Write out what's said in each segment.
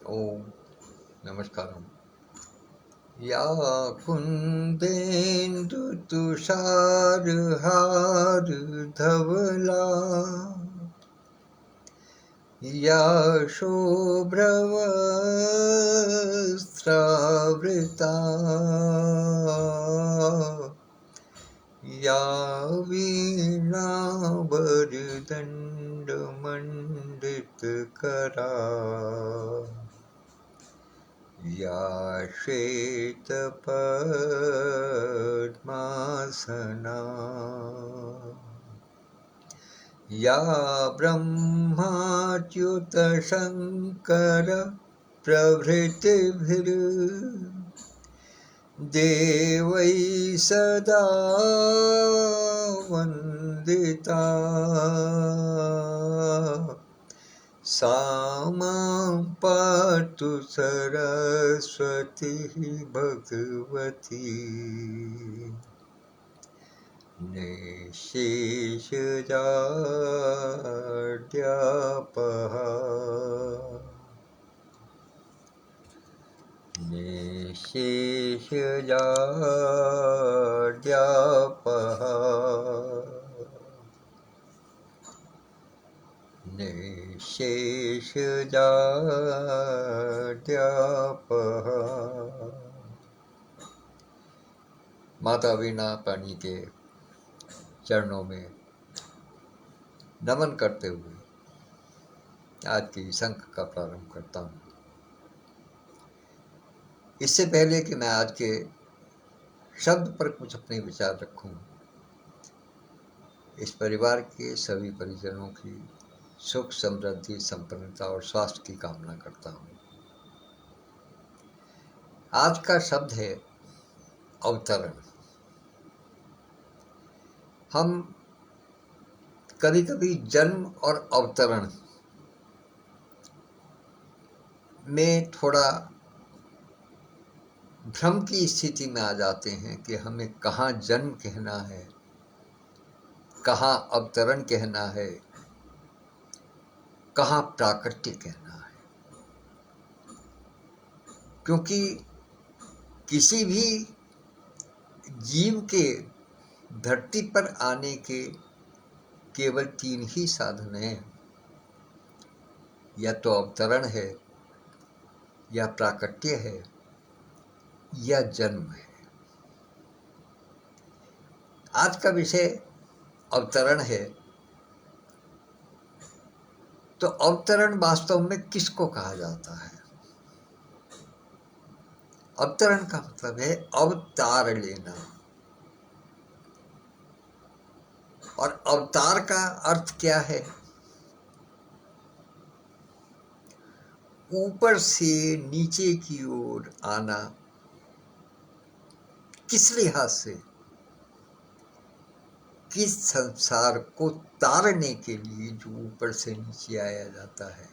ओम नमस्कारम। या कुंदेन्दु तुषार हार धवला या शुभ्रवस्त्रावृता या वीणावरदण्डमण्डितकरा या श्वेतपद्मासना या ब्रह्माच्युतशङ्कर प्रभृतिभिर्देवैः सदा वन्दिता सा मां पातु सरस्वती भगवती निःशेषजाड्यापहा निःशेषजाड्यापहा निःशेषजाड्यापहा। माता वीणा पाणी के चरणों में नमन करते हुए आज की शंख का प्रारंभ करता हूँ। इससे पहले कि मैं आज के शब्द पर कुछ अपने विचार रखूं, इस परिवार के सभी परिजनों की सुख समृद्धि संपन्नता और स्वास्थ्य की कामना करता हूँ। आज का शब्द है अवतरण। हम कभी कभी जन्म और अवतरण में थोड़ा भ्रम की स्थिति में आ जाते हैं कि हमें कहाँ जन्म कहना है, कहाँ अवतरण कहना है, कहाँ प्राकृतिक कहना है। क्योंकि किसी भी जीव के धरती पर आने के केवल 3 ही साधन हैं, या तो अवतरण है, या प्राकट्य है, या जन्म है। आज का विषय अवतरण है। तो अवतरण वास्तव में किसको कहा जाता है? अवतरण का मतलब है अवतार लेना, और अवतार का अर्थ क्या है? ऊपर से नीचे की ओर आना। किस लिहाज से? किस संसार को तारने के लिए जो ऊपर से नीचे आया जाता है।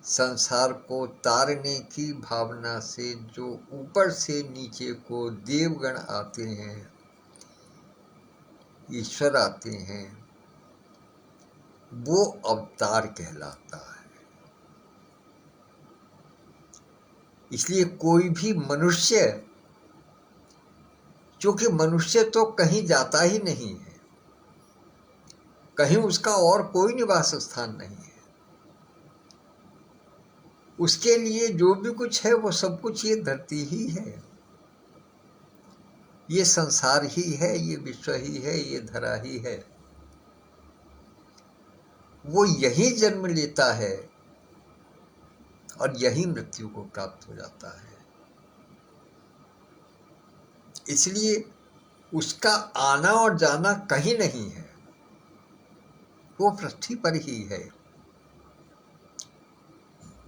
संसार को तारने की भावना से जो ऊपर से नीचे को देवगण आते हैं, ईश्वर आते हैं, वो अवतार कहलाता है। इसलिए कोई भी मनुष्य, क्योंकि मनुष्य तो कहीं जाता ही नहीं है, कहीं उसका और कोई निवास स्थान नहीं है। उसके लिए जो भी कुछ है वो सब कुछ ये धरती ही है, ये संसार ही है, ये विश्व ही है, ये धरा ही है। वो यही जन्म लेता है और यही मृत्यु को प्राप्त हो जाता है। इसलिए उसका आना और जाना कहीं नहीं है, वो पृथ्वी पर ही है।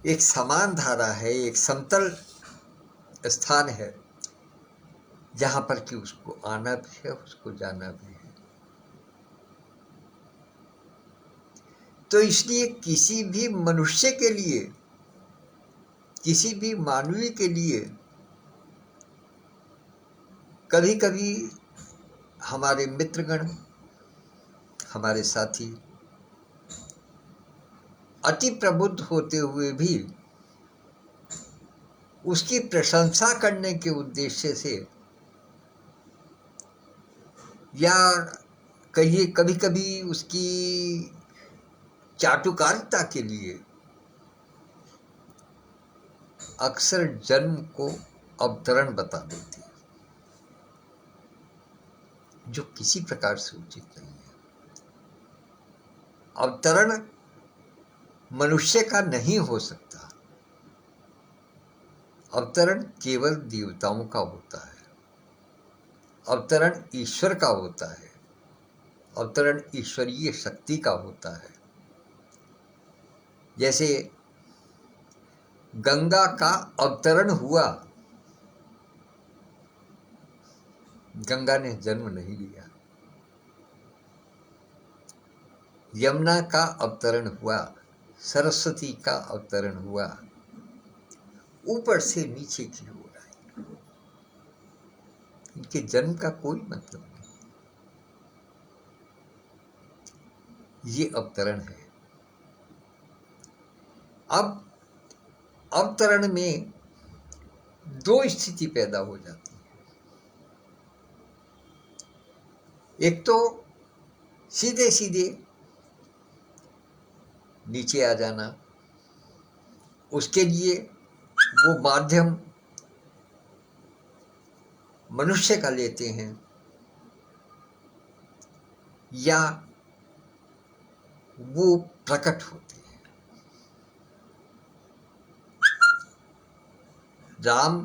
एक समान धारा है, एक समतल स्थान है, जहां पर कि उसको आना भी है, उसको जाना भी है। तो इसलिए किसी भी मनुष्य के लिए, किसी भी मानवी के लिए कभी कभी हमारे मित्रगण, हमारे साथी अति प्रबुद्ध होते हुए भी उसकी प्रशंसा करने के उद्देश्य से, या कहिए कभी कभी उसकी चाटुकारिता के लिए, अक्सर जन्म को अवतरण बता देते हैं, जो किसी प्रकार से उचित नहीं है। अवतरण मनुष्य का नहीं हो सकता। अवतरण केवल देवताओं का होता है, अवतरण ईश्वर का होता है, अवतरण ईश्वरीय शक्ति का होता है। जैसे गंगा का अवतरण हुआ, गंगा ने जन्म नहीं लिया। यमुना का अवतरण हुआ, सरस्वती का अवतरण हुआ, ऊपर से नीचे की ओर आए। इनके जन्म का कोई मतलब नहीं, ये अवतरण है। अब अवतरण में दो स्थिति पैदा हो जाती है। एक तो सीधे सीधे नीचे आ जाना, उसके लिए वो माध्यम मनुष्य का लेते हैं, या वो प्रकट होते हैं। राम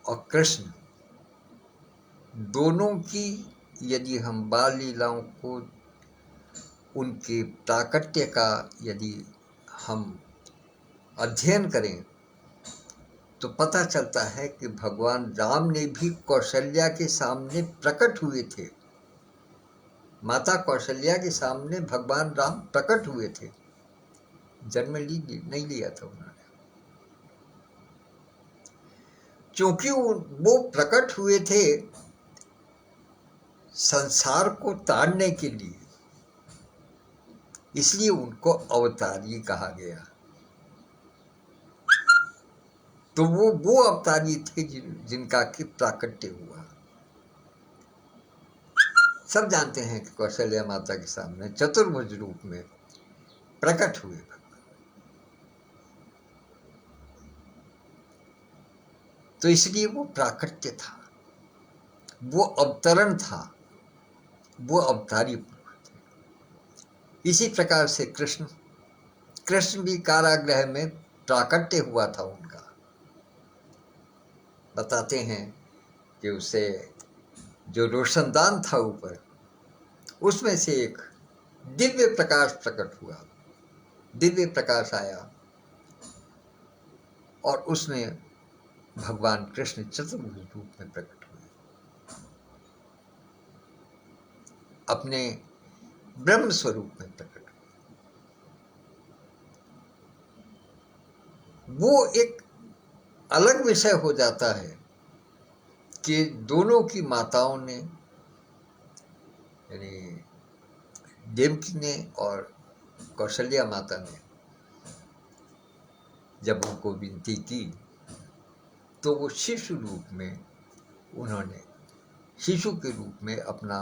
और कृष्ण दोनों की यदि हम बाल लीलाओं को, उनके प्राकट्य का यदि हम अध्ययन करें, तो पता चलता है कि भगवान राम ने भी कौशल्या के सामने प्रकट हुए थे। माता कौशल्या के सामने भगवान राम प्रकट हुए थे, जन्म नहीं लिया था उन्होंने। क्योंकि वो प्रकट हुए थे संसार को ताड़ने के लिए, इसलिए उनको अवतारी कहा गया। तो वो अवतारी थे जिनका कि प्राकट्य हुआ। सब जानते हैं कि कौशल्या माता के सामने चतुर्भुज रूप में प्रकट हुए भगवान। तो इसलिए वो प्राकट्य था, वो अवतरण था, वो अवतारी पुरुष थे। इसी प्रकार से कृष्ण भी कारागृह में प्राकट्य हुआ था उनका। बताते हैं कि उसे जो रोशनदान था ऊपर, उसमें से एक दिव्य प्रकाश प्रकट हुआ, दिव्य प्रकाश आया, और उसमें भगवान कृष्ण चतुर्भुज रूप में प्रकट हुए, अपने ब्रह्म स्वरूप में प्रकट हुए। वो एक अलग विषय हो जाता है कि दोनों की माताओं ने, यानी देवकी ने और कौशल्या माता ने, जब उनको विनती की तो वो शिशु रूप में, उन्होंने शिशु के रूप में अपना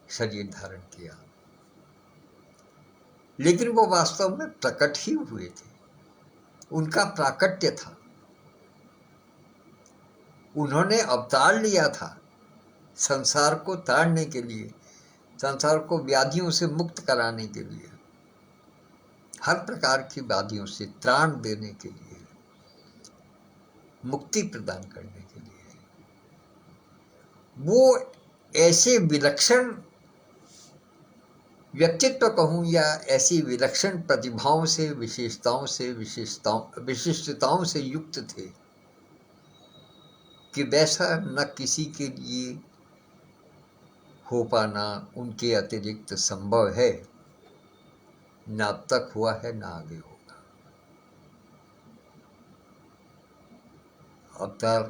शरीर धारण किया। लेकिन वो वास्तव में प्रकट ही हुए थे, उनका प्राकट्य था। उन्होंने अवतार लिया था संसार को ताड़ने के लिए, संसार को व्याधियों से मुक्त कराने के लिए, हर प्रकार की व्याधियों से त्राण देने के लिए, मुक्ति प्रदान करने के लिए। वो ऐसे विलक्षण व्यक्तित्व कहूँ, या ऐसी विलक्षण प्रतिभाओं से, विशिष्टताओं से युक्त थे कि वैसा न किसी के लिए हो पाना उनके अतिरिक्त संभव है, न अब तक हुआ है, न आगे होगा। अवतार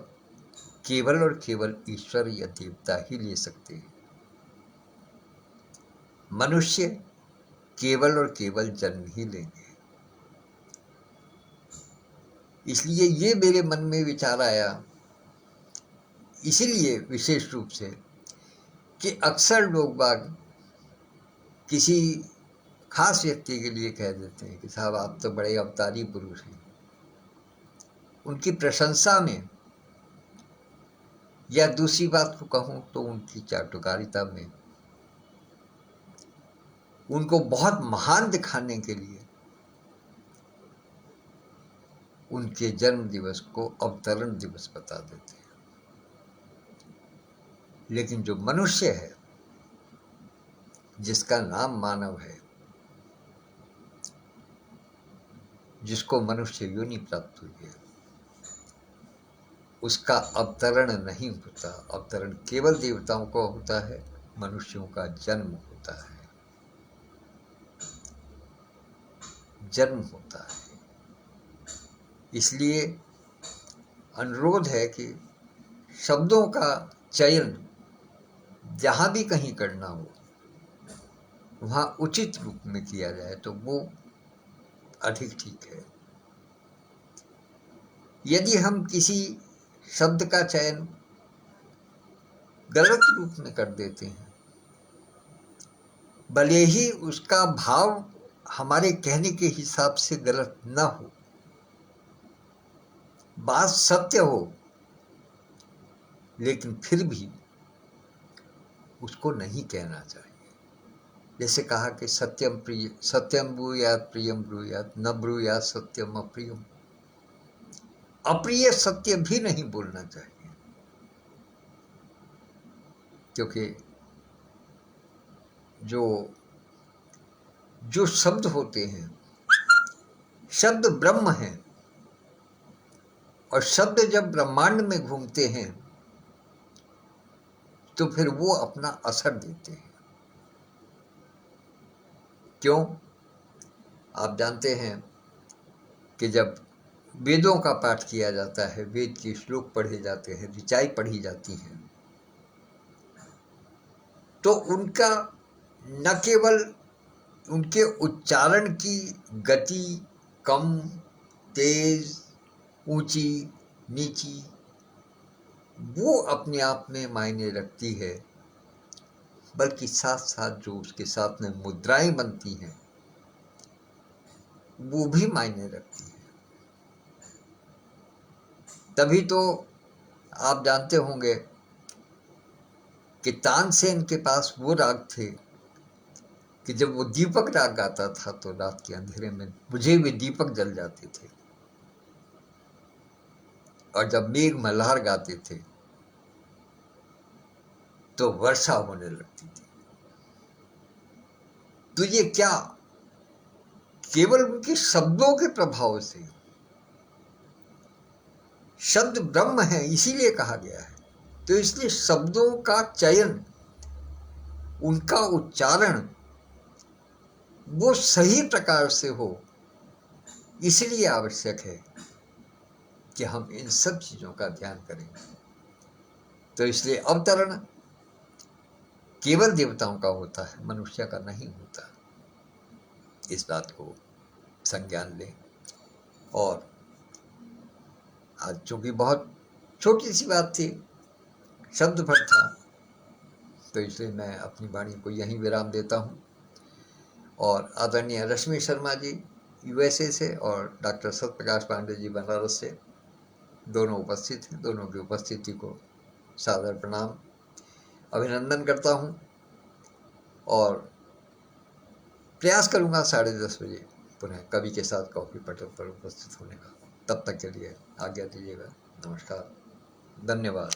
केवल और केवल ईश्वर या देवता ही ले सकते हैं। मनुष्य केवल और केवल जन्म ही लेंगे। इसलिए ये मेरे मन में विचार आया, इसीलिए विशेष रूप से कि अक्सर लोग बाग किसी खास व्यक्ति के लिए कह देते हैं कि साहब आप तो बड़े अवतारी पुरुष हैं, उनकी प्रशंसा में, या दूसरी बात को कहूं तो उनकी चाटुकारिता में, उनको बहुत महान दिखाने के लिए उनके जन्म दिवस को अवतरण दिवस बता देते हैं। लेकिन जो मनुष्य है, जिसका नाम मानव है, जिसको मनुष्य योनि प्राप्त हुई है, उसका अवतरण नहीं होता। अवतरण केवल देवताओं को होता है, मनुष्यों का जन्म होता है, जन्म होता है। इसलिए अनुरोध है कि शब्दों का चयन जहाँ भी कहीं करना हो, वहाँ उचित रूप में किया जाए तो वो अधिक ठीक है। यदि हम किसी शब्द का चयन गलत रूप में कर देते हैं, भले ही उसका भाव हमारे कहने के हिसाब से गलत ना हो, बात सत्य हो, लेकिन फिर भी उसको नहीं कहना चाहिए। जैसे कहा कि सत्यम प्रिय सत्यम ब्रूयात् प्रियम ब्रूयात् न ब्रूयात् सत्यम अप्रियम। अप्रिय सत्य भी नहीं बोलना चाहिए, क्योंकि जो शब्द होते हैं, शब्द ब्रह्म हैं, और शब्द जब ब्रह्मांड में घूमते हैं तो फिर वो अपना असर देते हैं। क्यों? आप जानते हैं कि जब वेदों का पाठ किया जाता है, वेद के श्लोक पढ़े जाते हैं, ऋचाएं पढ़ी जाती हैं, तो उनका न केवल उनके उच्चारण की गति कम, तेज, ऊंची, नीची, वो अपने आप में मायने रखती है, बल्कि साथ साथ जो उसके साथ में मुद्राएं बनती हैं वो भी मायने रखती है। तभी तो आप जानते होंगे कि तानसेन के पास वो राग थे कि जब वो दीपक राग गाता था तो रात के अंधेरे में बुझे हुए दीपक जल जाते थे, और जब मेघ मल्हार गाते थे तो वर्षा होने लगती थी। तो ये क्या केवल उनके शब्दों के प्रभाव से? शब्द ब्रह्म है इसीलिए कहा गया है, तो इसलिए शब्दों का चयन, उनका उच्चारण वो सही प्रकार से हो, इसलिए आवश्यक है कि हम इन सब चीजों का ध्यान करें। तो इसलिए अवतरण केवल देवताओं का होता है, मनुष्य का नहीं होता। इस बात को संज्ञान लें। और आज चूंकि बहुत छोटी सी बात थी, शब्द भर था, तो इसलिए मैं अपनी वाणी को यहीं विराम देता हूँ। और आदरणीय रश्मि शर्मा जी यूएसए से और डॉक्टर सत्यप्रकाश पांडे जी बनारस से दोनों उपस्थित हैं। दोनों की उपस्थिति को सादर प्रणाम, अभिनंदन करता हूँ, और प्रयास करूँगा 10:30 बजे पुनः कवि के साथ कॉफी पटल पर उपस्थित होने का। तब तक के लिए आज्ञा दीजिएगा। नमस्कार, धन्यवाद।